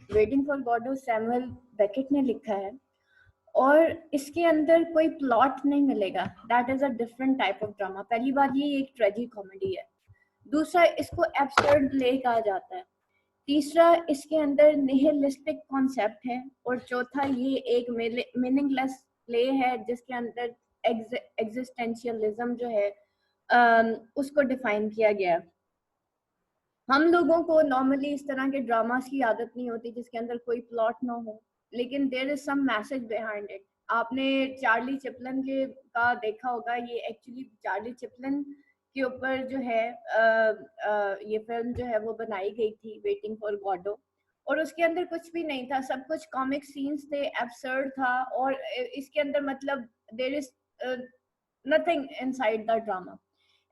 Waiting for Godot Samuel Beckett ने लिखा है और इसके अंदर कोई प्लॉट नहीं मिलेगा। That is a different type of drama. पहली बात ये एक ट्रेजिक कॉमेडी है। दूसरा, इसको एब्सर्ड प्ले कहा जाता है। तीसरा, इसके अंदर निहिलिस्टिक कॉन्सेप्ट है। और चौथा, ये एक मीनिंगलेस प्ले है जिसके अंदर एग्जिस्टेंशियलिज्म जो है उसको डिफाइन किया गया। हम लोगों को नॉर्मली इस तरह के ड्रामास की आदत नहीं होती जिसके अंदर कोई प्लॉट ना हो, लेकिन there is some message behind it. आपने चार्ली चैपलिन के का देखा होगा। ये एक्चुअली चार्ली चैपलिन के ऊपर जो है ये फिल्म जो है वो बनाई गई थी, वेटिंग फॉर गॉडो। और उसके अंदर कुछ भी नहीं था, सब कुछ कॉमिक सीन्स थे, एब्सर्ड था। और इसके अंदर मतलब there is nothing inside the drama.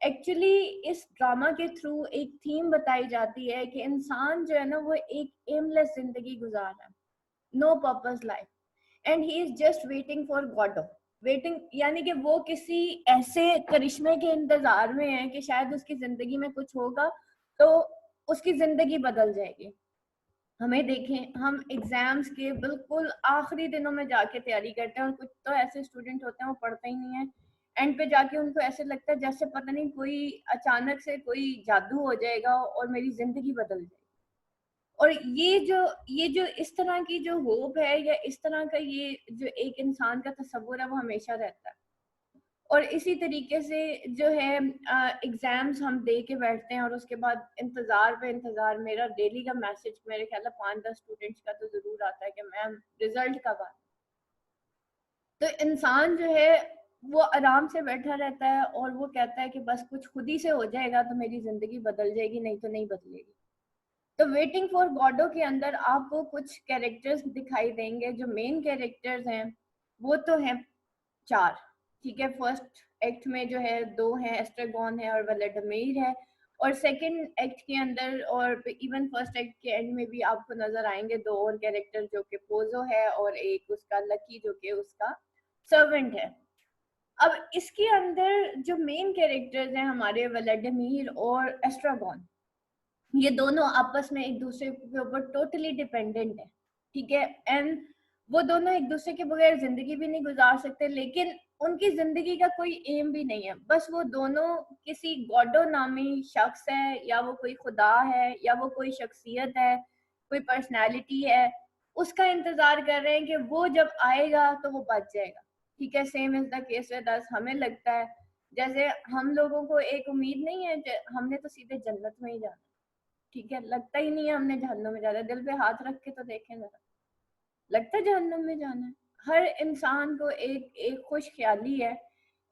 Actually इस ड्रामा के थ्रू एक थीम बताई जाती है कि इंसान जो है ना वो एक एमलेस जिंदगी गुजार रहा है, no purpose life, and he is just waiting for Godot. Waiting यानी कि वो किसी ऐसे करिश्मे के इंतजार में है कि शायद उसकी जिंदगी में कुछ होगा तो उसकी जिंदगी बदल जाएगी। हमें देखें, हम एग्जाम्स के बिल्कुल आखिरी दिनों में जाके तैयारी करते हैं और कुछ तो ऐसे स्टूडेंट होते हैं वो पढ़ते ही नहीं है। एंड पे जाके उनको ऐसे लगता है जैसे पता नहीं कोई अचानक से कोई जादू हो जाएगा और मेरी जिंदगी बदल जाएगी। और ये जो इस तरह की जो होप है या इस तरह का ये जो एक इंसान का तस्वुर है वो हमेशा रहता है। और इसी तरीके से जो है एग्जाम्स हम दे के बैठते हैं और उसके बाद इंतजार पे इंतजार। मेरा डेली का मैसेज मेरे ख्याल 5-10 स्टूडेंट्स का तो जरूर आता है कि मैम रिजल्ट कब आए। तो इंसान जो है वो आराम से बैठा रहता है और वो कहता है कि बस कुछ खुद ही से हो जाएगा तो मेरी जिंदगी बदल जाएगी, नहीं तो नहीं बदलेगी। तो वेटिंग फॉर गॉडो के अंदर आपको कुछ कैरेक्टर्स दिखाई देंगे। जो मेन कैरेक्टर्स हैं वो तो हैं 4, ठीक है। फर्स्ट एक्ट में जो है 2 हैं, एस्ट्रागॉन है और व्लादिमीर है। और सेकंड एक्ट के अंदर और इवन फर्स्ट एक्ट के एंड में भी आपको नजर आएंगे 2 और कैरेक्टर, जो कि पोजो है और एक उसका लकी जो कि उसका सर्वेंट है। अब इसके अंदर जो मेन कैरेक्टर्स हैं हमारे व्लादिमीर और एस्ट्रागॉन, ये दोनों आपस में एक दूसरे के ऊपर टोटली डिपेंडेंट है, ठीक है। एंड वो दोनों एक दूसरे के बगैर जिंदगी भी नहीं गुजार सकते, लेकिन उनकी जिंदगी का कोई एम भी नहीं है। बस वो दोनों किसी गॉडो नामी शख्स है, या वो कोई खुदा है, या वो कोई शख्सियत है, कोई पर्सनैलिटी है, उसका इंतजार कर रहे हैं कि वो जब आएगा तो वो बच जाएगा, ठीक है। Same is the case with us. हमें लगता है जैसे हम लोगों को एक उम्मीद नहीं है, हमने तो सीधे जन्नत में ही जाना, ठीक है। लगता ही नहीं है हमने जहन्नुम में जाना है। दिल पे हाथ रख के तो देखें जरा, लगता है जहन्नुम में जाना है? हर इंसान को एक एक खुश ख्याली है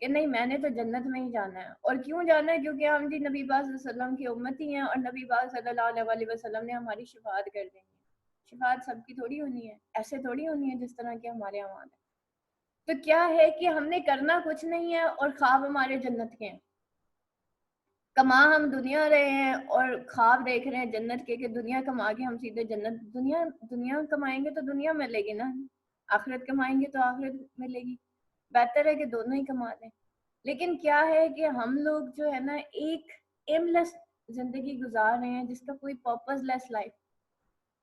कि नहीं, मैंने तो जन्नत में ही जाना है। और क्यों जाना है? क्योंकि हम जी नबी पाक सल्लल्लाहु अलैहि वसल्लम की उम्मती हैं और नबी पाक सल्लल्लाहु अलैहि वसल्लम ने हमारी शिफात कर देनी है। शिफात सबकी थोड़ी होनी है, ऐसे थोड़ी होनी है जिस तरह के हमारे अमाल है। तो क्या है कि हमने करना कुछ नहीं है और ख्वाब हमारे जन्नत के हैं। कमा हम दुनिया रहे हैं और ख्वाब देख रहे हैं जन्नत के कि दुनिया कमा के हम सीधे जन्नत। दुनिया दुनिया कमाएंगे तो दुनिया मिलेगी ना, आखिरत कमाएंगे तो आखिरत मिलेगी। बेहतर है कि दोनों ही कमा लें। लेकिन क्या है कि हम लोग जो है ना एक एमलेस जिंदगी गुजार रहे हैं, जिसका कोई पर्पसलेस लाइफ।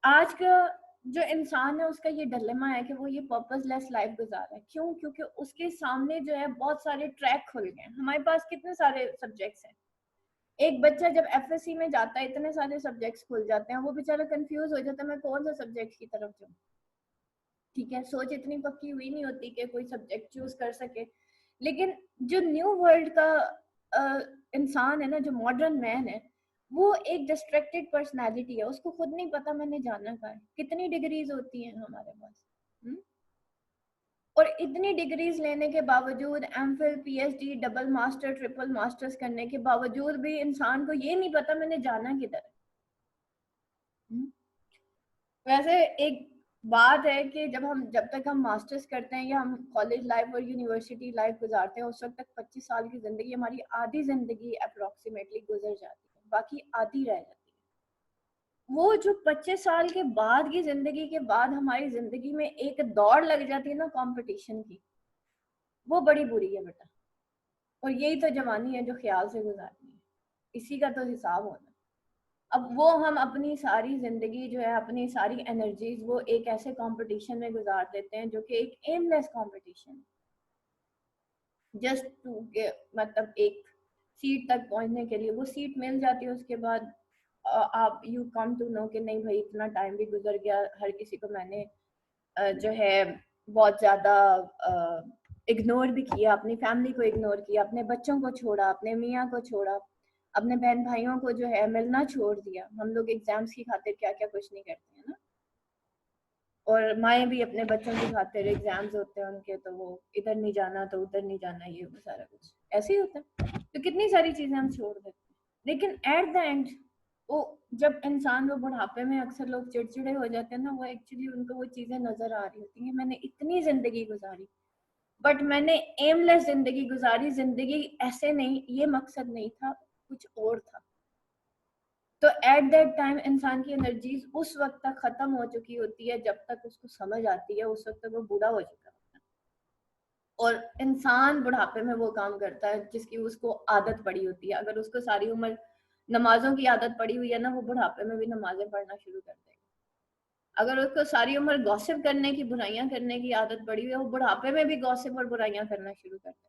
आज का जो इंसान है उसका ये डिलेमा है कि वो ये पर्पसलेस लाइफ गुजार रहा है। क्यों? क्योंकि उसके सामने जो है बहुत सारे ट्रैक खुल गए हैं। हमारे पास कितने सारे सब्जेक्ट्स हैं। एक बच्चा जब एफएससी में जाता है, इतने सारे सब्जेक्ट्स खुल जाते हैं, वो बेचारा कंफ्यूज हो जाता है मैं कौन सा सब्जेक्ट की तरफ जाऊँ, ठीक है। सोच इतनी पक्की हुई नहीं होती कि कोई सब्जेक्ट चूज कर सके। लेकिन जो न्यू वर्ल्ड का इंसान है ना, जो मॉडर्न मैन है, वो एक डिस्ट्रैक्टेड पर्सनालिटी है। उसको खुद नहीं पता मैंने जाना कहाँ है। कितनी डिग्रीज होती हैं हमारे पास, और इतनी डिग्रीज लेने के बावजूद, MPhil, PhD, double master, triple masters करने के बावजूद भी इंसान को ये नहीं पता मैंने जाना किधर है। वैसे एक बात है कि जब तक हम मास्टर्स करते हैं या हम कॉलेज लाइफ और यूनिवर्सिटी लाइफ गुजारते हैं, उस वक्त तक 25 साल की जिंदगी, हमारी आधी जिंदगी अप्रोक्सीमेटली गुजर जाती है, बाकी आधी रह जाती है। वो जो 25 साल के बाद की जिंदगी के बाद हमारी जिंदगी में एक दौड़ लग जाती है ना कंपटीशन की, वो बड़ी बुरी है बेटा। और यही तो जवानी है जो ख्याल से गुजारनी है, इसी का तो हिसाब होना है। अब वो हम अपनी सारी जिंदगी जो है, अपनी सारी एनर्जीज वो एक ऐसे कंपटीशन में गुजार देते हैं जो कि एक एमलेस कंपटीशन, जस्ट टू मतलब एक सीट तक पहुंचने के लिए। वो सीट मिल जाती है, उसके बाद आप यू कम टू नो कि नहीं भाई इतना टाइम भी गुजर गया, हर किसी को मैंने जो है बहुत ज्यादा इग्नोर भी किया, अपनी फैमिली को इग्नोर किया, अपने बच्चों को छोड़ा, अपने मियाँ को छोड़ा, अपने बहन भाइयों को जो है मिलना छोड़ दिया। हम लोग एग्जाम्स की खातिर क्या क्या कुछ नहीं करते हैं ना, और माएँ भी अपने बच्चों की खातिर, एग्जाम्स होते हैं उनके तो वो इधर नहीं जाना तो उधर नहीं जाना, ये वो सारा कुछ ऐसे ही होता है। तो कितनी सारी चीजें हम छोड़ देते हैं, लेकिन एट द एंड वो जब इंसान वो बुढ़ापे में अक्सर लोग चिड़चिड़े हो जाते हैं ना, वो एक्चुअली उनको वो चीजें नजर आ रही होती हैं, मैंने इतनी जिंदगी गुजारी बट मैंने एमलेस जिंदगी गुजारी, जिंदगी ऐसे नहीं, ये मकसद नहीं था, कुछ और था। तो एट दैट टाइम इंसान की एनर्जीज उस वक्त तक खत्म हो चुकी होती है जब तक उसको समझ आती है, उस वक्त तक वो बूढ़ा हो चुका होता है। और इंसान बुढ़ापे में वो काम करता है जिसकी उसको आदत पड़ी होती है। अगर उसको सारी उम्र नमाजों की आदत पड़ी हुई है ना, वो बुढ़ापे में भी नमाजें पढ़ना शुरू कर देगा। अगर उसको सारी उम्र गॉसिप करने की, बुराइयां करने की आदत पड़ी हुई है, वो बुढ़ापे में भी गॉसिप और बुराइयां करना शुरू कर देगा।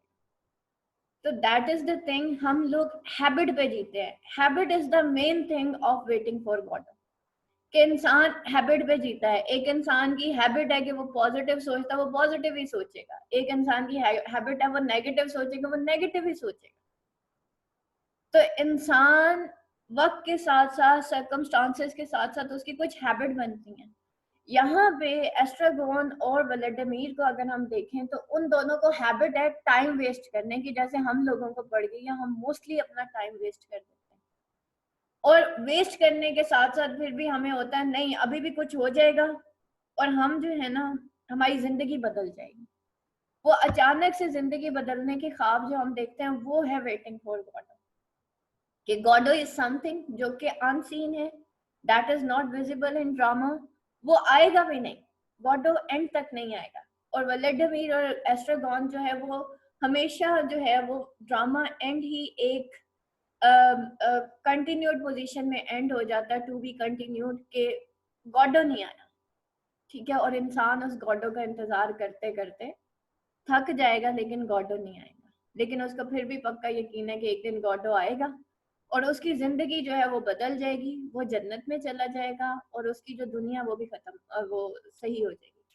तो दैट इज द थिंग, हम लोग हैबिट पे जीते हैं। Habit is the main thing of waiting for God, कि इंसान हैबिट पे जीता है। एक इंसान की हैबिट है कि वो पॉजिटिव सोचता है, वो पॉजिटिव ही सोचेगा। एक इंसान की हैबिट है वो नेगेटिव सोचेगा, वो नेगेटिव ही सोचेगा। तो इंसान वक्त के साथ साथ, सर्कमस्टांसेस के साथ साथ उसकी कुछ हैबिट बनती हैं। यहाँ पे एस्ट्रागोन और व्लादिमीर को अगर हम देखें तो उन दोनों को हैबिट है टाइम वेस्ट करने की, जैसे हम लोगों को पड़ गई है, हम मोस्टली अपना टाइम वेस्ट कर देते हैं। और वेस्ट करने के साथ साथ फिर भी हमें होता है नहीं अभी भी कुछ हो जाएगा, और हम जो है ना, हमारी जिंदगी बदल जाएगी। वो अचानक से जिंदगी बदलने के ख्वाब जो हम देखते हैं वो है वेटिंग फॉर गॉड, कि गॉडो इज समथिंग जो कि अनसीन है, that is not visible in drama. वो आएगा भी नहीं, गॉडो एंड तक नहीं आएगा। और व्लादिमीर और एस्ट्रागॉन जो है वो हमेशा जो है वो ड्रामा एंड ही एक कंटिन्यूड पोजीशन में एंड हो जाता है, टू बी कंटिन्यूड, के गॉडो नहीं आया। ठीक है, और इंसान उस गॉडो का इंतजार करते करते थक जाएगा, लेकिन गॉडो नहीं आएगा। लेकिन उसको फिर भी पक्का यकीन है कि एक दिन गॉडो आएगा और उसकी जिंदगी जो है वो बदल जाएगी, वो जन्नत में चला जाएगा और उसकी जो दुनिया वो भी खत्म, वो सही हो जाएगी।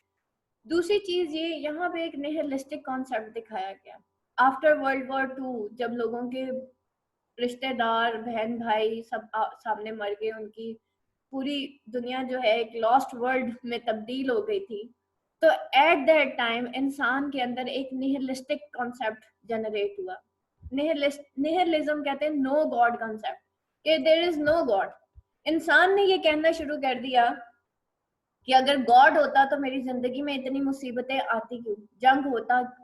दूसरी चीज ये, यहाँ पे एक निहिलिस्टिक कॉन्सेप्ट दिखाया गया। आफ्टर वर्ल्ड वॉर 2 जब लोगों के रिश्तेदार, बहन भाई सब सामने मर गए, उनकी पूरी दुनिया जो है एक लॉस्ट वर्ल्ड में तब्दील हो गई थी, तो एट दैट टाइम इंसान के अंदर एक निहिलिस्टिक कॉन्सेप्ट जनरेट हुआ। निहिलिज्म कहते हैं नो गॉड कॉन्सेप्ट, कि देयर इज नो गॉड। इंसान ने ये कहना शुरू कर दिया कि अगर गॉड होता तो मेरी जिंदगी में इतनी मुसीबतें आती क्यों, जंग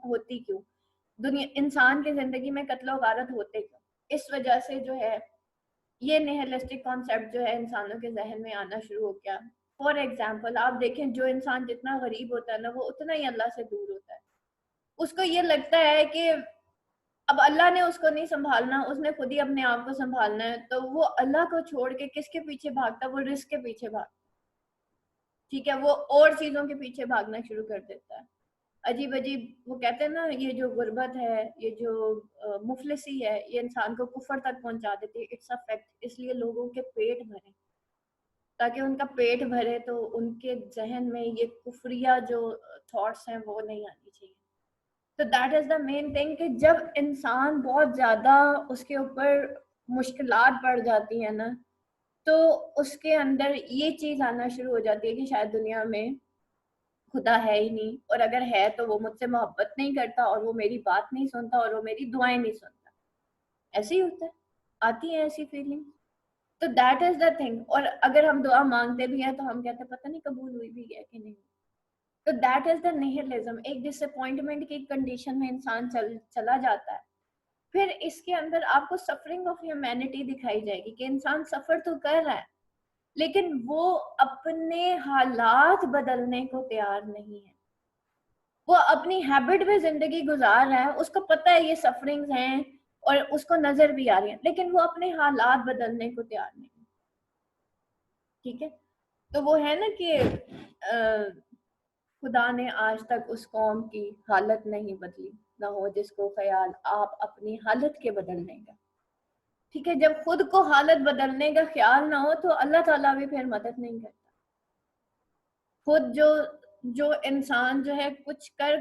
होती क्यों, दुनिया, इंसान की जिंदगी में कत्लो गारत होते क्यों। इस वजह से जो है ये निहिलिस्टिक कॉन्सेप्ट जो है इंसानों के जहन में आना शुरू हो गया। फॉर एग्जाम्पल आप देखें, जो इंसान जितना गरीब होता है ना, वो उतना ही अल्लाह से दूर होता है। उसको ये लगता है कि अब अल्लाह ने उसको नहीं संभालना, उसने खुद ही अपने आप को संभालना है, तो वो अल्लाह को छोड़ के किसके पीछे भागता, वो रिस्क के पीछे भागता। ठीक है, वो और चीजों के पीछे भागना शुरू कर देता है। अजीब अजीब, वो कहते हैं ना, ये जो गुर्बत है, ये जो मुफलिसी है, ये इंसान को कुफर तक पहुंचा देती है। It's a fact. इसलिए लोगों के पेट भरे, ताकि उनका पेट भरे तो उनके जहन में ये कुफरिया जो थॉट्स हैं वो नहीं आनी चाहिए। तो that is the main thing, कि जब इंसान बहुत ज्यादा उसके ऊपर मुश्किलात बढ़ जाती है ना, तो उसके अंदर ये चीज आना शुरू हो जाती है कि शायद दुनिया में खुदा है ही नहीं, और अगर है तो वो मुझसे मोहब्बत नहीं करता, और वो मेरी बात नहीं सुनता, और वो मेरी दुआएं नहीं सुनता। ऐसे ही होता है, आती है ऐसी फीलिंग। तो दैट इज द थिंग। और अगर हम दुआ मांगते भी हैं तो हम कहते हैं पता नहीं कबूल हुई भी है कि नहीं। तो दैट इज द निहिलिज्म। एक डिसअपॉइंटमेंट की कंडीशन में इंसान चला जाता है। फिर इसके अंदर आपको सफरिंग ऑफ ह्यूमैनिटी दिखाई जाएगी, कि इंसान सफर तो कर रहा है लेकिन वो अपने हालात बदलने को तैयार नहीं है। वो अपनी हैबिट में जिंदगी गुजार रहा है, उसको पता है ये सफरिंग्स हैं और उसको नजर भी आ रही है, लेकिन वो अपने हालात बदलने को तैयार नहीं है। ठीक है, तो वो है ना कि खुदा ने आज तक उस कौम की हालत नहीं बदली, ना हो जिसको ख्याल आप अपनी हालत के बदलने का। ठीक है, जब खुद को हालत बदलने का ख्याल ना हो तो अल्लाह ताला भी फिर मदद नहीं करता। खुद जो जो इंसान जो है कुछ कर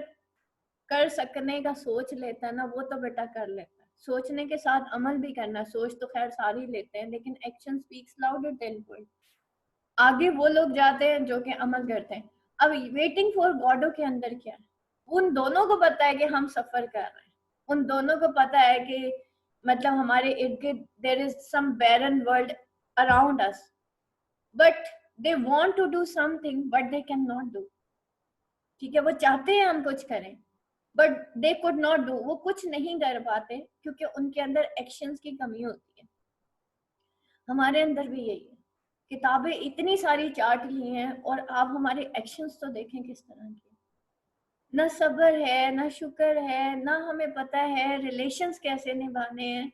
कर सकने का सोच लेता है ना, वो तो बेटा कर लेता है। सोचने के साथ अमल भी करना, सोच तो खैर सारी लेते हैं, लेकिन action speaks louder than word. आगे वो लोग जाते हैं जो कि अमल करते हैं। अब वेटिंग फॉर गॉडो के अंदर क्या है, उन दोनों को पता है कि हम सफर कर रहे हैं, उन दोनों को पता है कि मतलब हमारे इर्द गिर्द there is some barren world around us, but they want to do something but they can not do. ठीक है, वो चाहते हैं हम कुछ करें but they could not do, वो कुछ नहीं कर पाते क्योंकि उनके अंदर एक्शंस की कमी होती है। हमारे अंदर भी यही है, किताबें इतनी सारी चार्ट ली हैं और आप हमारे एक्शंस तो देखें किस तरह के, ना सब्र है ना शुक्र है, ना हमें पता है रिलेशंस कैसे निभाने हैं,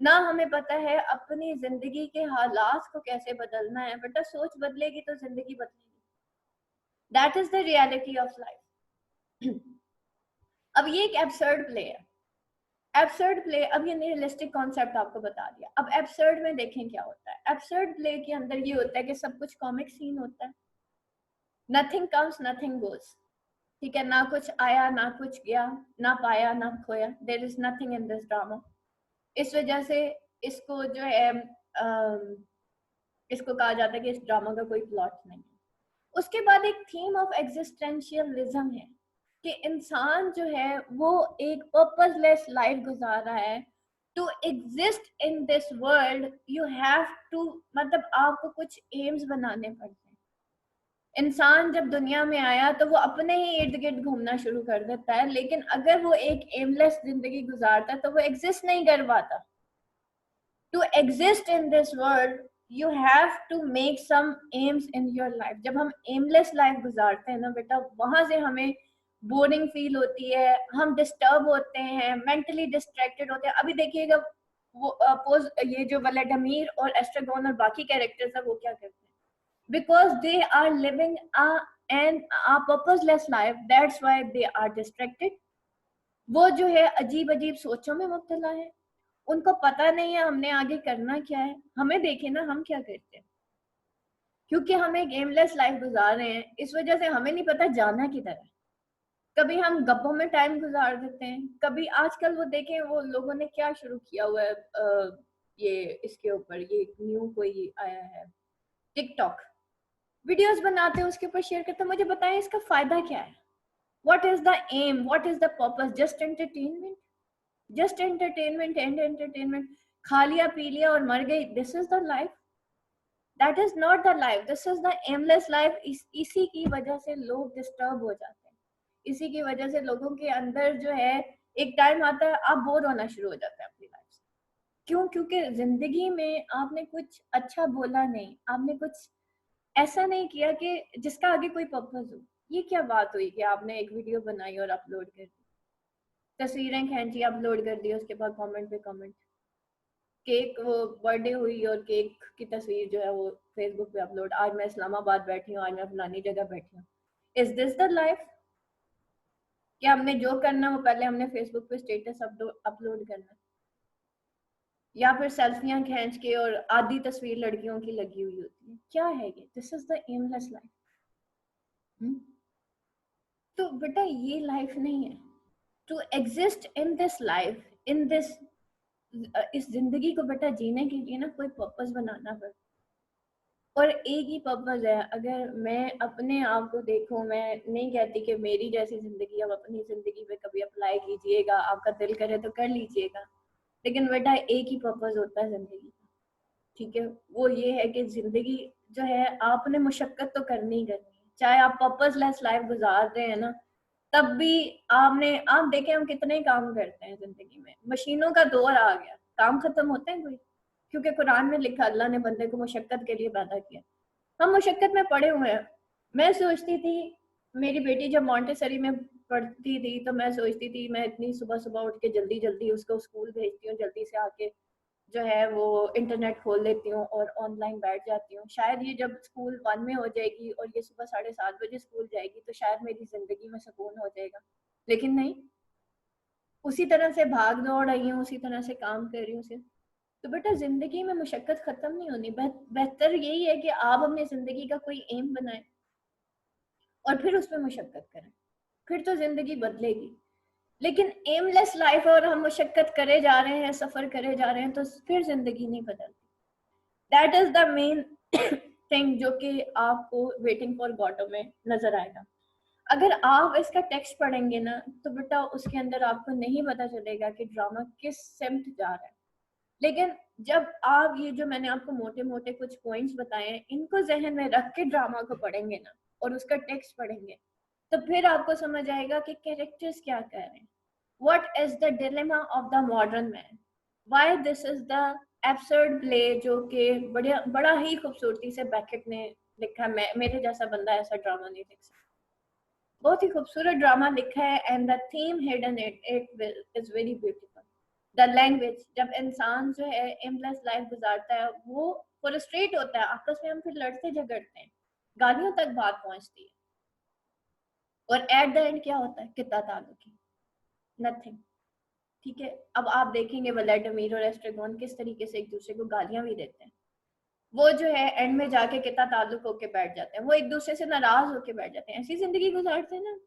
ना हमें पता है अपनी जिंदगी के हालात को कैसे बदलना है। बेटा सोच बदलेगी तो जिंदगी बदलेगी, that is the reality of life. अब ये एक एब्सर्ड प्ले है, एब्सर्ड प्ले। अब ये रियलिस्टिक कॉन्सेप्ट आपको बता दिया। अब एब्सर्ड में देखें क्या होता है। एब्सर्ड प्ले के अंदर ये होता है कि सब कुछ कॉमिक सीन होता है, नथिंग कम्स नथिंग गोज। ठीक है, ना कुछ आया ना कुछ गया, ना पाया ना खोया, there is nothing in this drama. इस वजह से इसको जो है इसको कहा जाता है कि इस ड्रामा का कोई प्लॉट नहीं है। उसके बाद एक थीम ऑफ एग्जिस्टेंशियलिज्म है कि इंसान जो है वो एक पर्पसलेस लाइफ गुजार रहा है। To exist in this world you have to, मतलब आपको कुछ एम्स बनाने पड़ते हैं। इंसान जब दुनिया में आया तो वो अपने ही इर्द गिर्द घूमना शुरू कर देता है, लेकिन अगर वो एक एमलेस जिंदगी गुजारता है तो वो एग्जिस्ट नहीं कर पाता। To exist in this world you have to make some aims in your life. जब हम एमलेस लाइफ गुजारते हैं ना बेटा, वहां से हमें बोरिंग फील होती है, हम डिस्टर्ब होते हैं, मेंटली डिस्ट्रैक्टेड होते हैं। अभी देखिएगा वो ये जो व्लादिमीर और एस्ट्रागोन और बाकी कैरेक्टर्स है वो क्या करते हैं, because they are living a purposeless life, that's why they are distracted। वो जो है अजीब अजीब सोचों में मुब्तला है, उनको पता नहीं है हमने आगे करना क्या है। हमें देखे ना हम क्या करते हैं, क्योंकि हम एक एमलेस लाइफ गुजार रहे हैं, इस वजह से हमें नहीं पता जाना किधर है। कभी हम गप्पों में टाइम गुजार देते हैं, कभी आजकल वो देखें वो लोगों ने क्या शुरू किया हुआ है, ये इसके ऊपर ये न्यू कोई आया है टिकटॉक, वीडियोस बनाते हैं उसके ऊपर शेयर करते हैं। मुझे बताएं इसका फायदा क्या है, what is the aim, what is the purpose? Just entertainment, just entertainment and entertainment. खा लिया पी लिया और मर गई, this is the life? That is not the life, this is the aimless life. इसी की वजह से लोग डिस्टर्ब हो जाते हैं, इसी की वजह से लोगों के अंदर जो है एक टाइम आता है आप बोर होना शुरू हो जाते हैं अपनी लाइफ से। क्यों? क्योंकि जिंदगी में आपने कुछ अच्छा बोला नहीं, आपने कुछ ऐसा नहीं किया कि जिसका आगे कोई पर्पस हो। ये क्या बात हुई कि आपने एक वीडियो बनाई और अपलोड कर दी, तस्वीरें खींची अपलोड कर दी, उसके बाद कमेंट पे कमेंट, केक वो बर्थडे हुई और केक की तस्वीर जो है वो फेसबुक पे अपलोड, आज मैं इस्लामाबाद बैठी हूँ, आज मैं फलानी जगह बैठी हूँ। Is this the life? कि हमने जो करना वो पहले हमने फेसबुक पे स्टेटस अपलोड करना, या फिर सेल्फियां खींच के और आधी तस्वीर लड़कियों की लगी हुई होती है? क्या है ये? This is the aimless life. तो बेटा ये लाइफ नहीं है। To exist in this life, in this इस जिंदगी को बेटा जीने के लिए ना कोई पर्पस बनाना पड़ता, और एक ही पर्पस है। अगर मैं अपने आप को देखूं, मैं नहीं कहती कि मेरी जैसी जिंदगी आप अपनी जिंदगी में कभी अप्लाई कीजिएगा, आपका दिल करे तो कर लीजिएगा, लेकिन बेटा एक ही पर्पस होता है जिंदगी का। ठीक है, वो ये है कि जिंदगी जो है आपने मुशक्कत तो करनी ही करनी है, चाहे आप पर्पसलेस लाइफ गुजार रहे हैं ना, तब भी आपने, आप देखें हम कितने काम करते हैं जिंदगी में, मशीनों का दौर आ गया, काम खत्म होते हैं कोई? क्योंकि कुरान में लिखा अल्लाह ने बंदे को मुशक्कत के लिए पैदा किया, हम मुशक्कत में पड़े हुए हैं। मैं सोचती थी, मेरी बेटी जब मॉन्टेसरी में पढ़ती थी तो मैं सोचती थी मैं इतनी सुबह सुबह उठ के जल्दी जल्दी उसको स्कूल भेजती हूँ, जल्दी से आके जो है वो इंटरनेट खोल लेती हूँ और ऑनलाइन बैठ जाती हूँ। शायद ये जब स्कूल 1 में हो जाएगी और ये सुबह 7:30 बजे स्कूल जाएगी तो शायद मेरी ज़िंदगी में सुकून हो जाएगा, लेकिन नहीं, उसी तरह से भाग दौड़ रही हूँ, उसी तरह से काम कर रही हूँ सिर्फ। तो बेटा ज़िंदगी में मुशक्क़त ख़त्म नहीं होनी। बेहतर यही है कि आप अपनी ज़िंदगी का कोई एम बनाएं और फिर उसमें मुशक्क़त करें, फिर तो ज़िंदगी बदलेगी। लेकिन एमलेस लाइफ और हम मुशक्क़त करे जा रहे हैं, सफ़र करे जा रहे हैं, तो फिर ज़िंदगी नहीं बदलती। That is the main thing जो कि आपको वेटिंग फॉर गॉडो में नज़र आएगा। अगर आप इसका टेक्स्ट पढ़ेंगे ना तो बेटा उसके अंदर आपको नहीं पता चलेगा कि ड्रामा किस सिमत जा रहा है। लेकिन जब आप ये जो मैंने आपको मोटे मोटे कुछ पॉइंट्स बताए हैं इनको जहन में रख के ड्रामा को पढ़ेंगे ना और उसका टेक्स्ट पढ़ेंगे तो फिर आपको समझ आएगा कि कैरेक्टर्स क्या कह रहे हैं। What is the dilemma of the modern man? Why this is the absurd play जो कि बड़ा ही खूबसूरती से बैकेट ने लिखा है। मेरे जैसा बंदा ऐसा ड्रामा नहीं लिख सकता। बहुत ही खूबसूरत ड्रामा लिखा है and the theme hidden it is very beautiful. The language, जब इंसान जो है एमलेस लाइफ गुजारता है वो फ्रस्ट्रेट होता है, आपस में हम फिर लड़ते झगड़ते हैं, गालियों तक बात पहुंचती है और एट द एंड क्या होता है, कितना ताल्लुक, नथिंग। ठीक है, अब आप देखेंगे व्लादिमीर और एस्ट्रेगोन किस तरीके से एक दूसरे को गालियां भी देते हैं। वो जो है एंड में जाके कितना ताल्लुक होके बैठ जाते हैं, वो एक दूसरे से नाराज होके बैठ जाते हैं। ऐसी जिंदगी गुजारते हैं ना।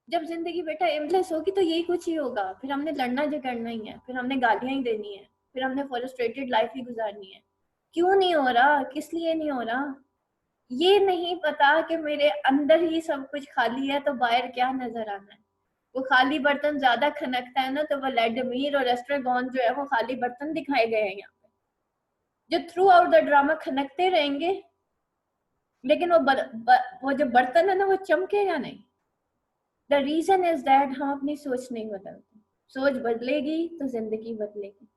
जब जिंदगी बेटा एमलेस होगी तो यही कुछ ही होगा, फिर हमने लड़ना झगड़ना ही है, फिर हमने गालियां ही देनी है, फिर हमने फ्रस्ट्रेटेड लाइफ ही गुजारनी है। क्यों नहीं हो रहा, किस लिए नहीं हो रहा, ये नहीं पता कि मेरे अंदर ही सब कुछ खाली है तो बाहर क्या नजर आना है। वो खाली बर्तन ज्यादा खनकता है ना तो व्लादिमीर और एस्ट्रेगोन जो है वो खाली बर्तन दिखाए गए हैं यहाँ पे, जो थ्रू आउट द ड्रामा खनकते रहेंगे, लेकिन वो जो बर्तन है ना वो चमकेगा नहीं। द रीजन इज दैट हम अपनी सोच नहीं बदलते। सोच बदलेगी तो जिंदगी बदलेगी।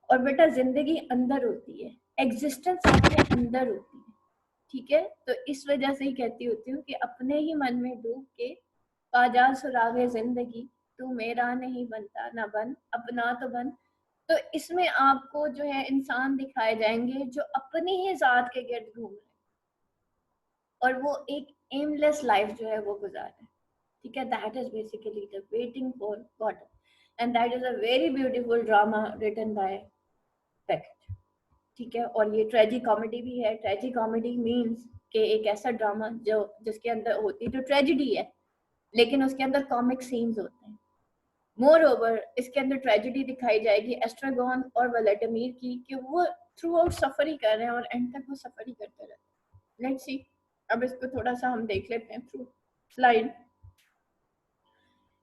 और बेटा जिंदगी अंदर होती है, एग्जिस्टेंस अपने अंदर होती है। ठीक है, तो इस वजह से ही कहती होती हूँ कि अपने ही मन में डूब के पाजा सुरागे जिंदगी, तू मेरा नहीं बनता ना बन अपना तो बन। तो इसमें आपको जो है इंसान दिखाए जाएंगे जो अपनी ही जात के गिर्द घूम रहे हैं और वो एक एमलेस लाइफ जो है वो गुजार रहे हैं। ठीक है, that is basically the waiting for God and that is a very beautiful drama written by Beckett. ठीक है, और ये ट्रेजिक कॉमेडी भी है। ट्रेजिक कॉमेडी मीन्स कि एक ऐसा ड्रामा जो जिसके अंदर होती जो ट्रेजिडी है लेकिन उसके अंदर कॉमिक सीन्स होते हैं। मोर ओवर इसके अंदर ट्रेजिडी दिखाई जाएगी एस्ट्रागोन और व्लादिमीर की कि वो थ्रू आउट सफर ही कर रहे हैं और एंड तक वो सफर ही करते रहते हैं। लेट्स सी, अब इसको थोड़ा सा हम देख लेते हैं थ्रू स्लाइड।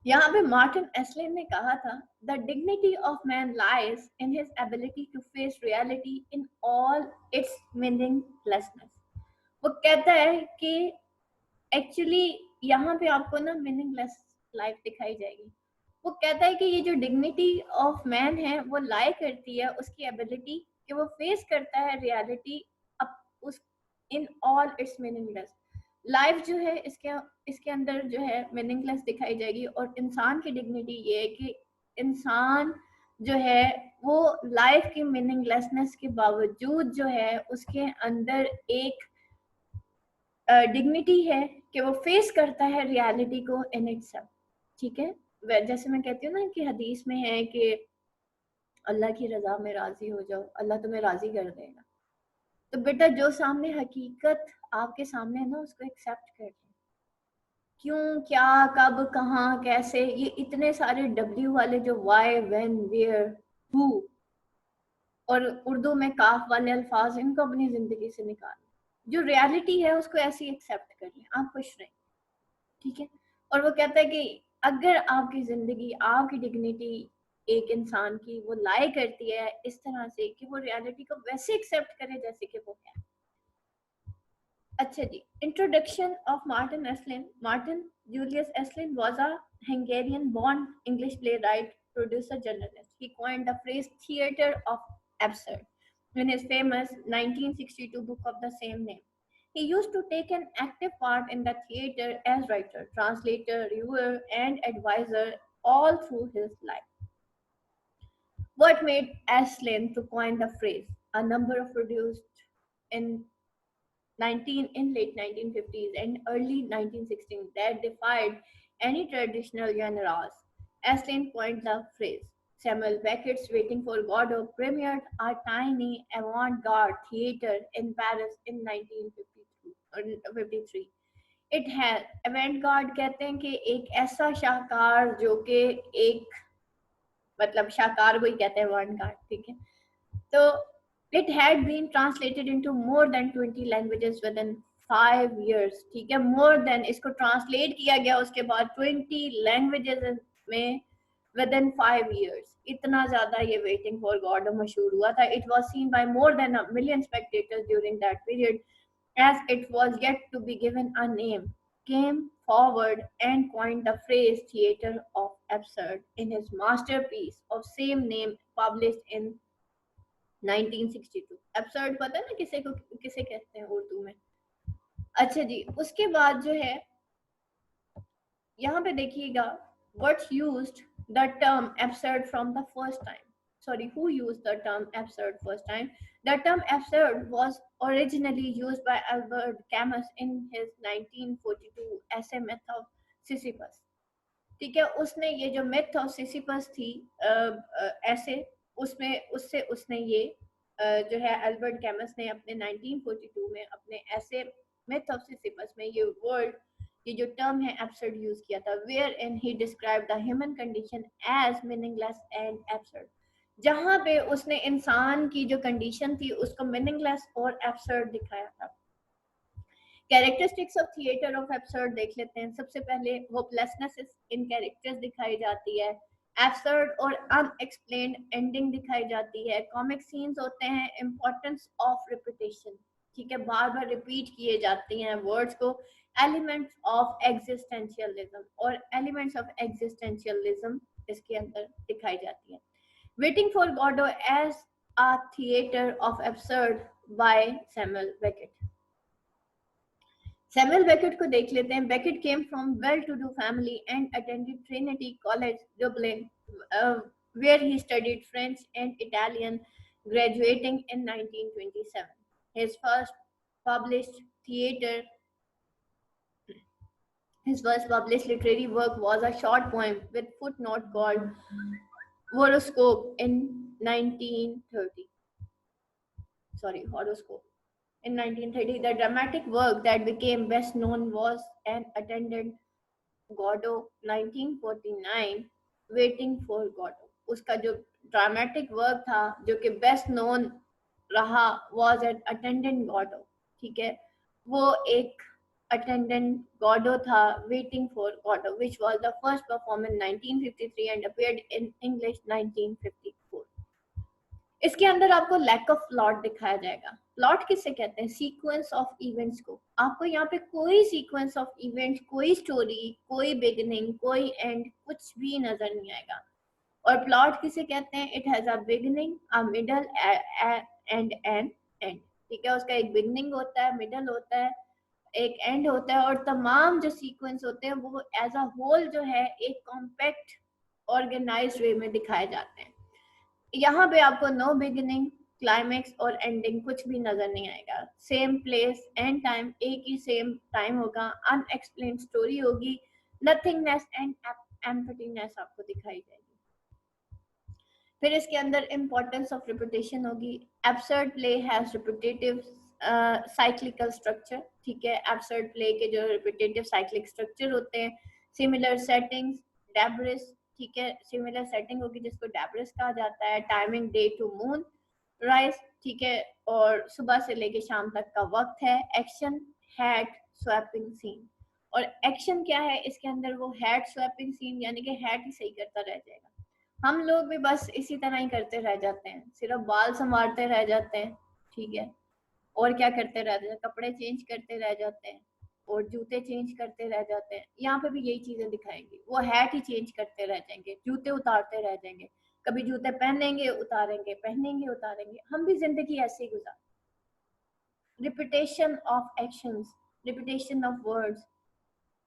यहाँ पे मार्टिन एस्लिन ने कहा था, the dignity of man lies in his ability to face reality in all its meaninglessness. वो कहता है कि एक्चुअली यहाँ पे आपको ना मीनिंगलेस लाइफ दिखाई जाएगी। वो कहता है कि ये जो डिग्निटी ऑफ मैन है वो लाई करती है उसकी एबिलिटी कि वो फेस करता है रियलिटी अब उस इन ऑल इट्स मीनिंगलेस। लाइफ जो है इसके अंदर जो है मीनिंगलेस दिखाई जाएगी और इंसान की डिग्निटी ये है कि इंसान जो है वो लाइफ की मीनिंगलेसनेस के बावजूद जो है उसके अंदर एक डिग्निटी है कि वो फेस करता है रियलिटी को इन इटसेल्फ। ठीक है, जैसे मैं कहती हूँ ना कि हदीस में है कि अल्लाह की रजा में राजी हो जाओ, अल्लाह तुम्हें राजी कर देगा। तो बेटा जो सामने हकीकत आपके सामने है ना उसको एक्सेप्ट कर लो। क्यों, क्या, कब, कहाँ, कैसे, ये इतने सारे डब्ल्यू वाले जो वाई, व्हेन, वेयर, हु और उर्दू में काफ वाले अल्फाज, इनको अपनी जिंदगी से निकाल। जो रियलिटी है उसको ऐसे ही एक्सेप्ट कर लें, आप खुश रहें। ठीक है, और वो कहता है कि अगर आपकी जिंदगी, आपकी डिग्निटी एक इंसान की वो लाई करती है इस तरह से कि वो रियलिटी को वैसे एक्सेप्ट करे जैसे कि वो है। अच्छा जी, introduction of Martin Esslin. Martin Julius Esslin was a Hungarian born English playwright, producer, journalist. He coined the phrase theater of absurd in his famous 1962 book of the same name. He used to take an active part in the theater as writer, translator, reviewer, and advisor all through his life. What made Ashlyn to coin the phrase? A number of produced in in late 1950s and early 1960s that defied any traditional genres. Ashlyn coined the phrase. Samuel Beckett's Waiting for Godot premiered a tiny avant-garde theater in Paris in 1953. It है avant garde कहते हैं कि एक ऐसा शाहकार जो कि एक मतलब शाहकार को ही कहते हैं avant garde, ठीक है. तो it had been translated into more than 20 languages within 5 years. ठीक है, more than इसको translate किया गया उसके बाद 20 languages में within 5 years. इतना ज़्यादा ये Waiting for Godot मशहूर हुआ था. It was seen by more than a million spectators during that period, as it was yet to be given a name, came forward and coined the phrase theater of absurd in his masterpiece of same name published in 1962. absurd पता है ना किसे कहते हैं उर्दू में. अच्छा जी, उसके बाद जो है यहाँ पे देखिएगा what used the term absurd from the first time. Sorry, who used the term absurd first time? The term absurd was originally used by Albert Camus in his 1942 essay myth of Sisyphus. ठीक है, उसने ये जो myth of Sisyphus थी ऐसे उसमें उससे उसने ये जो है अल्बर्ट कैमस ने अपने 1942 में अपने ऐसे myth of Sisyphus में ये वर्ड ये जो टर्म है absurd यूज किया था, wherein he described the human condition as meaningless and absurd. जहाँ पे उसने इंसान की जो कंडीशन थी उसको मीनिंगलेस और एब्सर्ड दिखाया था. Characteristics of theatre of absurd देख लेते हैं. सबसे पहले होपलेसनेस इन कैरेक्टर्स दिखाई जाती है, एब्सर्ड और अनएक्सप्लेन्ड एंडिंग दिखाई जाती है, कॉमिक सीन्स होते हैं, इंपॉर्टेंस ऑफ रिपीटेशन, ठीक है, बार बार रिपीट किए जाती हैं वर्ड्स को, एलिमेंट्स ऑफ एग्जिस्टेंशियलिज्म और एलिमेंट्स ऑफ एग्जिस्टेंशियलिज्म इसके अंदर दिखाई जाती है. Waiting for Godot as a theatre of absurd by Samuel Beckett. Samuel Beckett को देख लेते हैं. Beckett came from well to do family and attended Trinity College Dublin where he studied French and Italian, graduating in 1927. His first published literary work was a short poem with footnote called Horoscope in 1930. Horoscope. In 1930, the dramatic work that became best known was an attendant Godot 1949, Waiting for Godot. उसका जो dramatic work था जो कि best known रहा was an attendant Godot. ठीक है, वो एक attendant Godot था, Waiting for Godot, which was the first performed in 1953 and appeared in English 1954. इसके अंदर आपको लैक ऑफ प्लॉट दिखाया जाएगा. प्लॉट किसे कहते हैं? सीक्वेंस ऑफ इवेंट्स को. आपको यहाँ पे कोई सीक्वेंस ऑफ इवेंट्स, कोई स्टोरी, कोई बिगिनिंग, कोई एंड, कुछ भी नजर नहीं आएगा. और प्लॉट किसे कहते हैं? It has a beginning, a middle and an end. ठीक है, उसका एक बिगिनिंग होता है, मिडल होता है, एक एंड होता है, और तमाम जो सीक्वेंस होते हैं वो एज अ होल जो है एक कॉम्पैक्ट ऑर्गेनाइज्ड वे में दिखाए जाते हैं. यहाँ पे आपको नो बिगिनिंग, क्लाइमेक्स और एंडिंग कुछ भी नजर नहीं आएगा. सेम प्लेस एंड टाइम, एक ही सेम टाइम होगा, अनएक्सप्लेन्ड स्टोरी होगी, नथिंगनेस एंड एम्प्टीनेस आपको दिखाई जाएगी. फिर इसके अंदर इंपॉर्टेंस ऑफ रिपीटेशन होगी. Absurd play has repetitive cyclical structure. ठीक है, एब्सर्ड प्ले के जो रिपीटेटिव साइक्लिक स्ट्रक्चर होते हैं, सिमिलर सेटिंग्स, डेब्रिस. ठीक है, सिमिलर सेटिंग होगी जिसको डेब्रिस कहा जाता है. Timing day to moonrise. ठीक है, और सुबह से लेके शाम तक का वक्त है. Action hat swapping scene. और एक्शन क्या है इसके अंदर? वो हैट स्वैपिंग सीन, यानी कि हैट ही सही करता रह जाएगा. हम लोग भी बस इसी तरह ही करते रह जाते हैं, सिर्फ बाल संवारते रह जाते हैं. ठीक है, और क्या करते रह जाते हैं? कपड़े चेंज करते रह जाते हैं और जूते चेंज करते रह जाते हैं. यहाँ पे भी यही चीजें दिखाएंगे. वो हैट ही चेंज करते रह जाएंगे, जूते उतारते रह जाएंगे, कभी जूते पहनेंगे उतारेंगे, पहनेंगे उतारेंगे. हम भी जिंदगी ऐसे ही गुजार. Repetition of actions, repetition of words.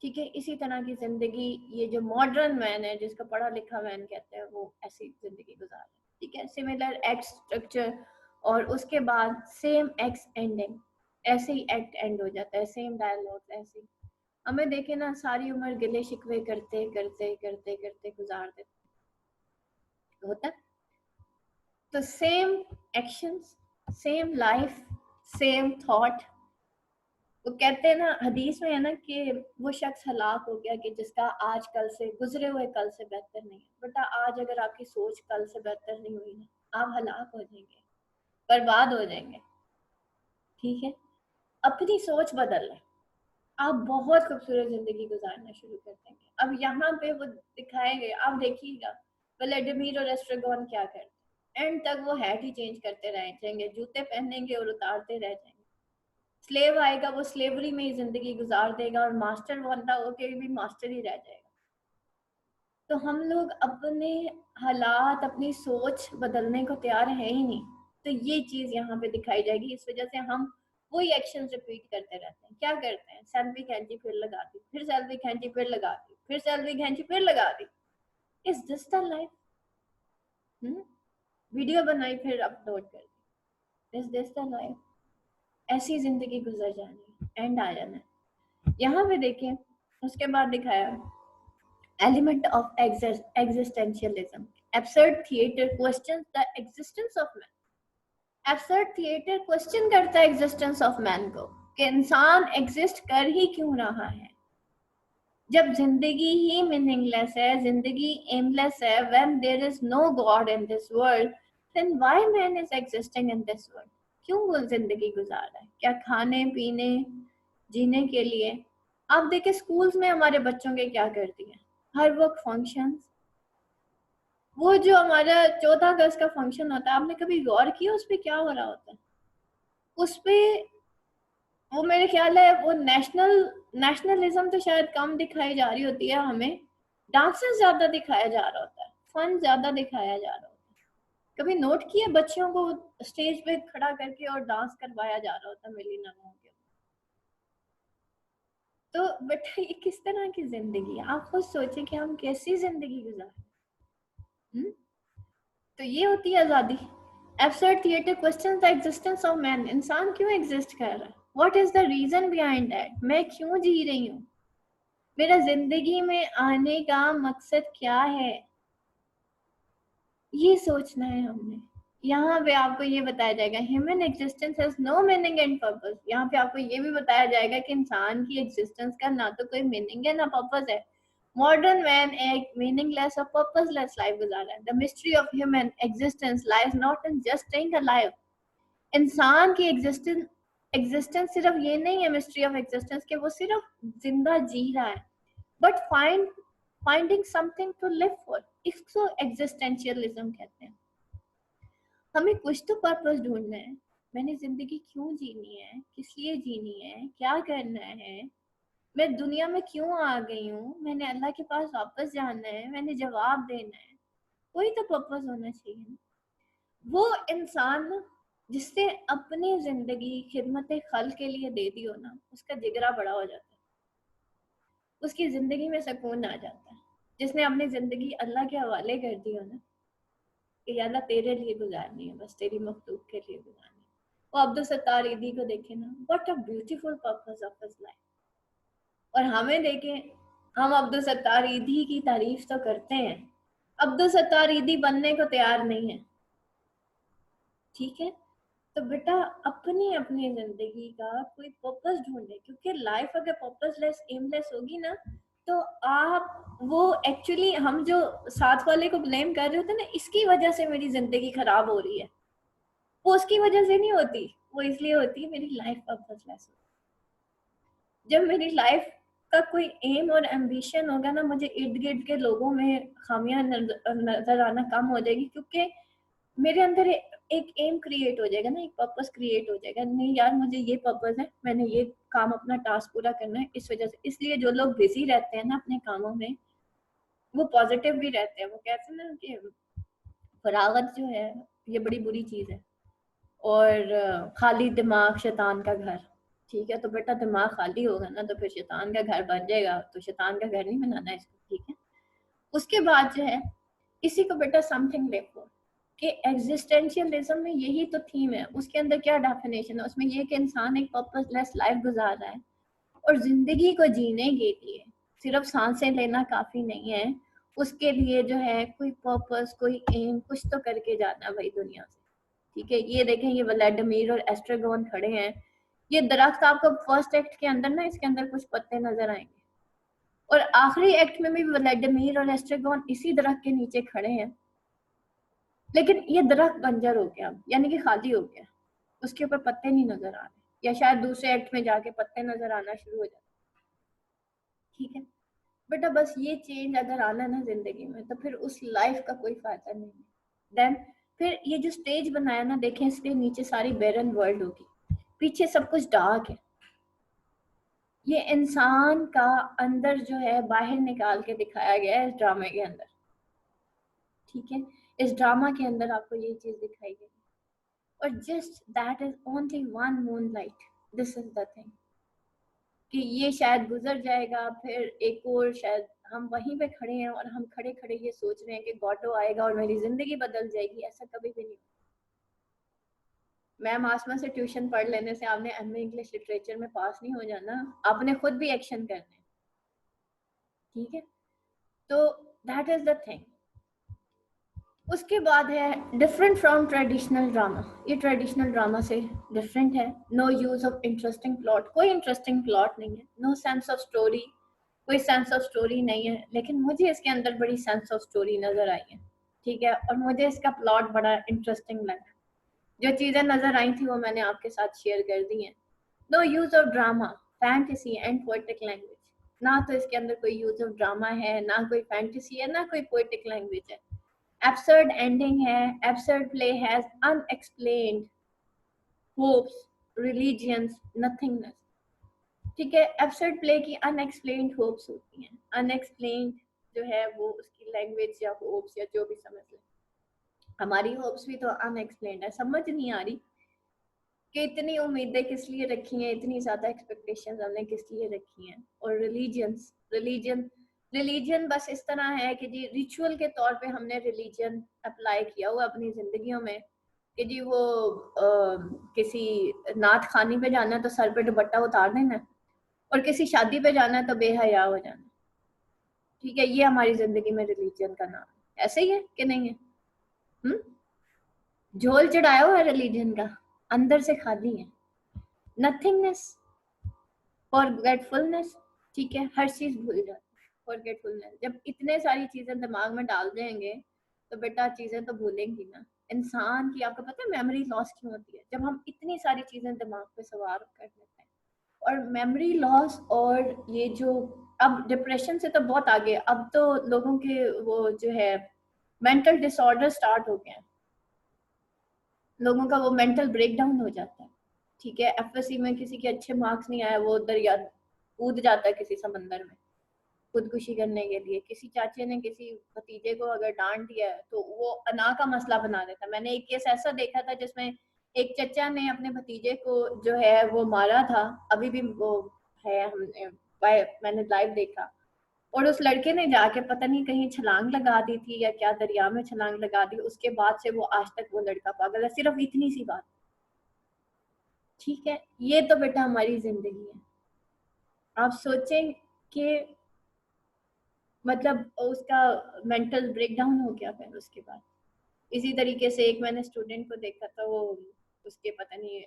ठीक है, इसी तरह की जिंदगी ये जो मॉडर्न मैन है, जिसको पढ़ा लिखा मैन कहते हैं, वो ऐसी जिंदगी गुजार. ठीक है, सिमिलर एक्ट स्ट्रक्चर, और उसके बाद सेम एक्स एंडिंग, ऐसे ही एक्ट एंड हो जाता है, सेम डायलॉग ऐसे ही। हमें देखे ना, सारी उम्र गिले शिकवे करते करते करते करते गुजार देते होता। तो same actions, same life, same thought. वो कहते हैं ना, हदीस में है ना कि वो शख्स हलाक हो गया कि जिसका आज कल से, गुजरे हुए कल से बेहतर नहीं है। बेटा आज अगर आपकी सोच कल से बेहतर नहीं हुई ना, आप हलाक हो जाएंगे, बर्बाद हो जाएंगे। ठीक है, अपनी सोच बदल लें, आप बहुत खूबसूरत जिंदगी गुजारना शुरू कर देंगे। अब यहाँ पे वो दिखाएंगे, आप देखिएगा व्लादिमीर और एस्ट्रागॉन क्या करते हैं। एंड तक वो हैट ही चेंज करते रह जाएंगे, जूते पहनेंगे और उतारते रह जाएंगे। स्लेव आएगा, वो स्लेवरी में ही जिंदगी गुजार देगा, और मास्टर बनता होके भी मास्टर ही रह जाएगा। तो हम लोग अपने हालात, अपनी सोच बदलने को तैयार है ही नहीं। तो ये चीज यहाँ पे दिखाई जाएगी। इस वजह से हम वही एक्शन रिपीट करते रहते हैं। क्या करते हैं, सेल्फी खींची फिर लगा दी, फिर सेल्फी खींची फिर लगा दी, फिर सेल्फी खींची फिर लगा दी। Is this the life? Video बनाई फिर अपलोड कर दी। Is this the life? ऐसी जिंदगी गुजर जानी, एंड आ जाना। यहाँ पे देखें, उसके बाद दिखाया element of existentialism. Absurd theater questions the existence of man. Absurd theater question करता है existence of man को, कि इंसान exist कर ही क्यों रहा है जब जिंदगी ही मीनिंगलेस है, जिंदगी एमलेस है। when there is no God in this world, then why man is existing in this world? क्यों वो जिंदगी गुजार रहा है? क्या खाने पीने जीने के लिए? आप देखें स्कूल्स में हमारे बच्चों के क्या करती हैं, हर वक्त फंक्शंस। वो जो हमारा 14 अगस्त का फंक्शन होता है, आपने कभी गौर किया उस पे क्या हो रहा होता है? उस पे वो मेरे ख्याल है वो नेशनलिज्म तो शायद कम दिखाई जा रही होती है, हमें डांसेस ज्यादा दिखाया जा रहा होता है, फन ज्यादा दिखाया जा रहा होता है। कभी नोट किया बच्चों को स्टेज पे खड़ा करके और डांस करवाया जा रहा होता है मिली नमों के? तो बेटा ये किस तरह की जिंदगी है? आप खुद सोचे कि हम कैसी जिंदगी गुजारें। तो ये होती है आजादी। Absurd theater questions the existence of man. इंसान क्यों एग्जिस्ट कर रहा है? What is the reason behind that? मैं क्यों जी रही हूँ? मेरा जिंदगी में आने का मकसद क्या है? ये सोचना है हमने। यहाँ पे आपको ये बताया जाएगा human existence has no meaning and purpose. यहाँ पे आपको ये भी बताया जाएगा कि इंसान की एग्जिस्टेंस का ना तो कोई मीनिंग है ना पर्पस है। मॉडर्न मैन एक मीनिंगलेस और पर्पसलेस लाइफ गुजार रहा है। The mystery of human existence lies not in just staying alive. इंसान की एग्जिस्टेंस सिर्फ ये नहीं है मिस्ट्री ऑफ एग्जिस्टेंस कि वो सिर्फ जिंदा जी रहा है, but finding something to live for. इसको एग्जिस्टेंशियलिज्म कहते हैं। हमें कुछ तो पर्पस ढूंढना है। मैंने जिंदगी क्यों जीनी है, किस लिए जीनी है, क्या करना है, मैं दुनिया में क्यों आ गई हूँ, मैंने अल्लाह के पास वापस जाना है, मैंने जवाब देना है। कोई तो पर्पस होना चाहिए ना। वो इंसान जिससे अपनी जिंदगी खिदमत खल के लिए दे दी हो ना, उसका जिगरा बड़ा हो जाता है, उसकी जिंदगी में सुकून आ जाता है। जिसने अपनी जिंदगी अल्लाह के हवाले कर दी हो ना, कि अल्लाह तेरे लिए गुजारनी है, बस तेरी मखलूक के लिए गुजारनी है। वो अब्दुल सत्तार ईदी को देखे ना, what a beautiful purpose of his life. और हमें देखें, हम अब्दुल सत्तार ईदी की तारीफ तो करते हैं, अब्दुल सत्तार ईदी बनने को तैयार नहीं है। ठीक है, तो बेटा अपनी अपनी जिंदगी का कोई पर्पस ढूंढे, क्योंकि लाइफ अगर पर्पसलेस एमलेस होगी ना, तो आप वो एक्चुअली हम जो साथ वाले को ब्लेम कर रहे होते हैं ना, इसकी वजह से मेरी जिंदगी खराब हो रही है, वो उसकी वजह से नहीं होती, वो इसलिए होती है मेरी लाइफ पर्पसलेस। जब मेरी लाइफ का कोई एम और एम्बिशन होगा ना, मुझे इर्द गिर्द के लोगों में खामियां नजर आना कम हो जाएगी, क्योंकि मेरे अंदर एक एम क्रिएट हो जाएगा ना, एक पर्पस क्रिएट हो जाएगा। नहीं यार, मुझे ये पर्पस है, मैंने ये काम अपना टास्क पूरा करना है, इस वजह से। इसलिए जो लोग बिजी रहते हैं ना अपने कामों में, वो पॉजिटिव भी रहते हैं। वो कहते हैं ना कि फरागत जो है ये बड़ी बुरी चीज है, और खाली दिमाग शैतान का घर। ठीक है, तो बेटा दिमाग खाली होगा ना, तो फिर शैतान का घर बन जाएगा। तो शैतान का घर नहीं बनाना इसको। ठीक है, उसके बाद जो है, इसी को बेटा समथिंग लिव फॉर। कि एग्जिस्टेंशियलिज्म में यही तो थीम है। उसके अंदर क्या डेफिनेशन है, उसमें ये कि इंसान एक पर्पसलेस लाइफ गुजार रहा है और जिंदगी को जीने के लिए सिर्फ सांसें लेना काफी नहीं है, उसके लिए जो है कोई पर्पस, कोई एम, कुछ तो करके जाना भाई दुनिया से। ठीक है, ये देखें, ये व्लादिमीर और एस्ट्रागोन खड़े हैं। ये दरख्त आपको फर्स्ट एक्ट के अंदर ना, इसके अंदर कुछ पत्ते नजर आएंगे, और आखिरी एक्ट में भी व्लादिमीर और एस्ट्रागोन इसी दरख्त के नीचे खड़े हैं, लेकिन ये दरख्त बंजर हो गया, यानी कि खाली हो गया, उसके ऊपर पत्ते नहीं नजर आ रहे, या शायद दूसरे एक्ट में जाके पत्ते नजर आना शुरू हो जाते। ठीक है बेटा, बस ये चेंज अगर आना ना जिंदगी में, तो फिर उस लाइफ का कोई फायदा नहीं है। देन फिर ये जो स्टेज बनाया ना, देखें इसके नीचे सारी बैरन वर्ल्ड होगी, पीछे सब कुछ डार्क है। ये इंसान का अंदर जो है बाहर निकाल के दिखाया गया है इस ड्रामे के अंदर। ठीक है, इस ड्रामा के अंदर आपको ये चीज दिखाई गई, और just that is only one moon light. This is the thing कि ये शायद गुजर जाएगा, फिर एक और शायद हम वहीं पे खड़े हैं और हम खड़े खड़े ये सोच रहे हैं कि गॉडो आएगा और मेरी जिंदगी बदल जाएगी। ऐसा कभी भी नहीं। मैम आसमा से ट्यूशन पढ़ लेने से आपने एमए इंग्लिश लिटरेचर में पास नहीं हो जाना, आपने खुद भी एक्शन करना है। ठीक है, तो दैट इज द थिंग। उसके बाद है डिफरेंट फ्रॉम ट्रेडिशनल ड्रामा। ये ट्रेडिशनल ड्रामा से डिफरेंट है। No use of interesting plot, कोई इंटरेस्टिंग प्लॉट नहीं है। नो सेंस ऑफ स्टोरी, कोई सेंस ऑफ स्टोरी नहीं है, लेकिन मुझे इसके अंदर बड़ी सेंस ऑफ स्टोरी नजर आई है। ठीक है, और मुझे इसका प्लॉट बड़ा इंटरेस्टिंग लगा। जो चीजें नजर आई थी वो मैंने आपके साथ शेयर कर दी हैं। No use of drama, fantasy and poetic language. ना तो इसके अंदर कोई यूज ऑफ ड्रामा है, ना कोई फैंटेसी है, ना कोई पोएटिक लैंग्वेज है। एब्सर्ड एंडिंग है। Absurd play has unexplained hopes, religions, nothingness. ठीक है, एब्सर्ड प्ले की अनएक्सप्लेन्ड होप्स होती हैं। अनएक्सप्लेन्ड जो है वो उसकी लैंग्वेज या होप्स या जो भी समझ लें। हमारी होप्स भी तो अनएक्सप्लेन्ड है, समझ नहीं आ रही कि इतनी उम्मीदें किस लिए रखी हैं, इतनी ज्यादा एक्सपेक्टेशंस हमने किस लिए रखी हैं। और रिलीजन बस इस तरह है कि जी रिचुअल के तौर पे हमने रिलीजन अप्लाई किया हुआ अपनी जिंदगियों में, कि जी वो किसी नात खानी पे जाना है तो सर पे दुपट्टा उतार देना, और किसी शादी पे जाना है तो बेहया हो जाना। ठीक है, ये हमारी जिंदगी में रिलीजन का नाम है। ऐसे ही है कि नहीं है? झोल चढ़ाया हुआ है रिलीजन का, अंदर से खाली है। Nothingness, forgetfulness. ठीक है, हर चीज भूल जाते, फॉरगेटफुलनेस। जब इतने सारी चीजें दिमाग में डाल देंगे तो बेटा चीजें तो भूलेंगी ना। इंसान की, आपको पता है मेमोरी लॉस क्यों होती है? जब हम इतनी सारी चीजें दिमाग पे सवार कर लेते हैं। और मेमोरी लॉस, और ये जो अब डिप्रेशन से तो बहुत आगे, अब तो लोगों के वो जो है मेंटल डिसऑर्डर स्टार्ट हो गए हैं। लोगों का वो मेंटल ब्रेकडाउन हो जाता है। ठीक है, एफएससी में किसी के अच्छे मार्क्स नहीं आए, वो दरिया कूद जाता है किसी समंदर में खुदकुशी करने के लिए। किसी चाचे ने किसी भतीजे को अगर डांट दिया है तो वो अना का मसला बना देता है। मैंने एक केस ऐसा देखा था जिसमें एक चचा ने अपने भतीजे को जो है वो मारा था, अभी भी वो है, हमने मैंने लाइव देखा। और उस लड़के ने जाके पता नहीं कहीं छलांग लगा दी थी या क्या, दरिया में छलांग लगा दी। उसके बाद से वो आज तक वो लड़का पागल है, सिर्फ इतनी सी बात। ठीक है, ये तो बेटा हमारी जिंदगी है। आप सोचें कि मतलब उसका मेंटल ब्रेकडाउन हो गया। फिर उसके बाद इसी तरीके से एक मैंने स्टूडेंट को देखा था, वो उसके पता नहीं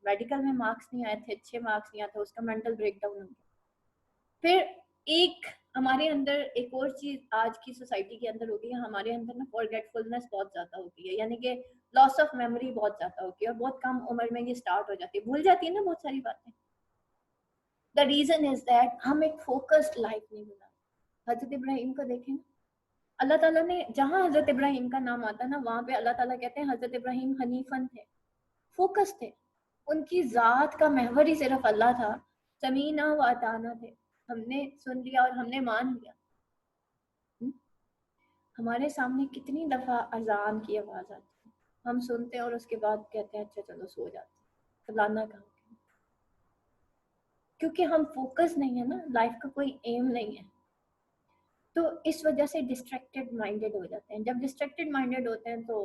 मेडिकल में मार्क्स नहीं आए थे, अच्छे मार्क्स नहीं आए थे, उसका मेंटल ब्रेकडाउन हो गया। फिर एक हमारे अंदर एक और चीज आज की सोसाइटी के अंदर होगी, हमारे अंदर ना फॉरगेटफुलनेस बहुत ज्यादा होती है, यानी कि लॉस ऑफ मेमोरी बहुत ज्यादा होती है, और बहुत कम उम्र में ये स्टार्ट हो जाती है, भूल जाती है ना बहुत सारी बातें। द रीजन इज दैट हम एक फोकस्ड लाइफ नहीं गुजार। हजरत इब्राहिम को देखें ना, अल्लाह ताला ने जहां हजरत इब्राहिम का नाम आता है ना, वहां पे अल्लाह ताला कहते हैं हजरत इब्राहिम हनीफन थे, फोकस थे। उनकी जात का महवर ही सिर्फ अल्लाह था। समीना व अताना थे, हमने सुन लिया और हमने मान लिया। हमारे सामने कितनी दफा अजान की आवाज आती है, हम सुनते हैं और उसके बाद कहते हैं अच्छा चलो सो जाते हैं, फलाना काम, क्योंकि हम फोकस नहीं है ना, लाइफ का कोई एम नहीं है। तो इस वजह से डिस्ट्रैक्टेड माइंडेड हो जाते हैं। जब डिस्ट्रैक्टेड माइंडेड होते हैं तो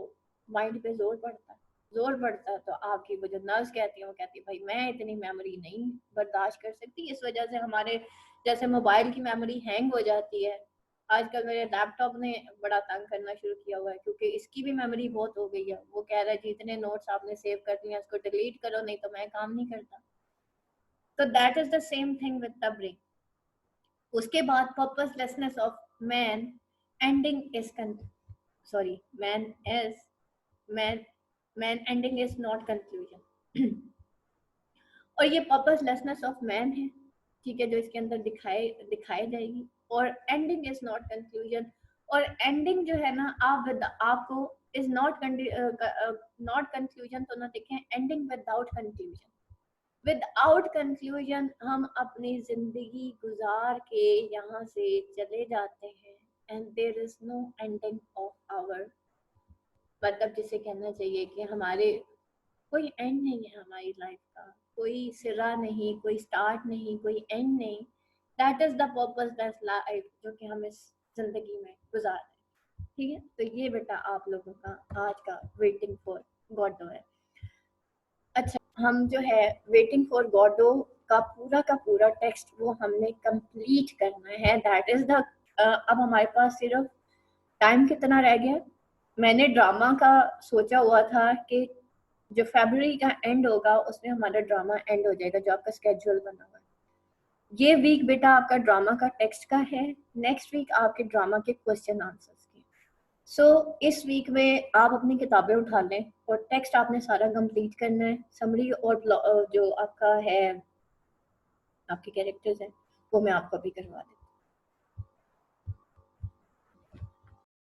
माइंड पे जोर पड़ता है। जोर पड़ता है तो आपकी वो जो नर्व्स कहती है वो कहती है भाई मैं इतनी मेमोरी नहीं बर्दाश्त कर सकती। इस वजह से हमारे जैसे मोबाइल की मेमोरी हैंग हो जाती है। आजकल मेरे लैपटॉप ने बड़ा तंग करना शुरू किया हुआ है क्योंकि इसकी भी मेमोरी बहुत हो गई है। वो कह रहा है जितने नोट्स आपने सेव कर दिए उसको डिलीट करो नहीं तो मैं काम नहीं करता। तो that is the same thing with the brain. उसके बाद purposelessness of man ending is sorry man is man man ending is not conclusion. और ये पर्पसलेसनेस ऑफ मैन है, ठीक है, जो इसके अंदर दिखाई जाएगी। और एंडिंग इज नॉट कंक्लूजन। और एंडिंग जो है ना आपको इज नॉट कंक्लूजन तो ना देखें, ending without conclusion. Without conclusion हम अपनी जिंदगी गुजार के यहाँ से चले जाते हैं and there is no ending of our, मतलब जिसे कहना चाहिए कि हमारे कोई एंड नहीं है हमारी लाइफ का, कोई सिरा नहीं, कोई स्टार्ट नहीं, कोई एंड नहीं। That is the purpose that life जो कि हम इस जिंदगी में गुजार रहे हैं। ठीक है, तो ये बेटा आप लोगों का आज का वेटिंग फॉर गॉडो है। अच्छा, हम जो है वेटिंग फॉर गॉडो का पूरा टेक्स्ट वो हमने कंप्लीट करना है। दैट इज द अब हमारे पास सिर्फ टाइम कितना रह गया। मैंने ड्रामा का सोचा हुआ था कि जो फरवरी का एंड होगा उसमें हमारा ड्रामा एंड हो जाएगा, जो आपका स्केड्यूल बना हुआ है। ये वीक बेटा आपका ड्रामा का टेक्स्ट का है, नेक्स्ट वीक आपके ड्रामा के क्वेश्चन आंसर्स के। सो इस वीक में आप अपनी किताबें उठा लें और टेक्स्ट आपने सारा कंप्लीट करना है। समरी और जो आपका है आपके कैरेक्टर्स हैं वो मैं आपको अभी करवा देती हूँ।